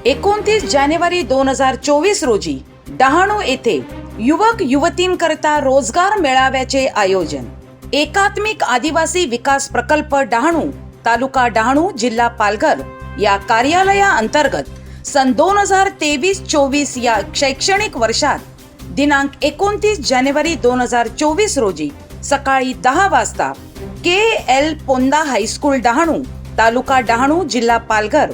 29 जानेवारी 2024 रोजी डहाणू येथे युवक युवतींकरता रोजगार मेळाव्याचे आयोजन। एकात्मिक आदिवासी विकास प्रकल्प डहाणू, तालुका डहाणू, जिल्हा पालघर या कार्यालयाअंतर्गत सन 2023-24 या शैक्षणिक वर्षात दिनांक 29 जानेवारी 2024 रोजी सकाळी 10 वाजता के.एल. पोंदा हायस्कूल डहाणू, तालुका डहाणू, जिल्हा पालघर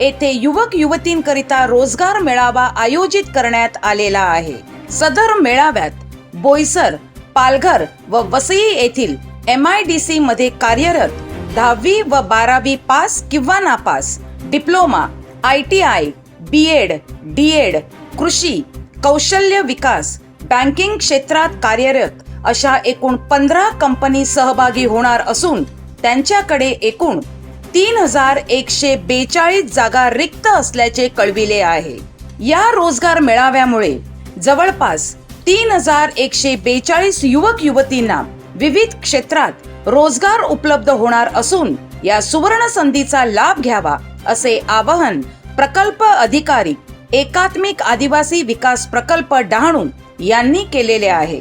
येथे युवक युवतींकरिता रोजगार मेळावा आयोजित करण्यात आलेला आहे। सदर मेळाव्यात बोईसर, पालघर व वसई येथील MIDC मध्ये कार्यरत 10वी व 12वी पास किंवा नापास, डिप्लोमा, ITI, B.Ed, D.Ed, कृषी, कौशल्य विकास, बँकिंग क्षेत्रात कार्यरत अशा एकूण 15 कंपनी सहभागी होणार असून त्यांच्याकडे एकूण 3142 जागा रिक्त असल्याचे कळविले आहे। या रोजगार मेळाव्यामुळे जवळपास 3142 युवक युवतींना विविध क्षेत्रात रोजगार उपलब्ध होणार असून या सुवर्ण संधीचा लाभ घ्यावा असे आवाहन प्रकल्प अधिकारी, एकात्मिक आदिवासी विकास प्रकल्प डहाणू यांनी केलेले आहे।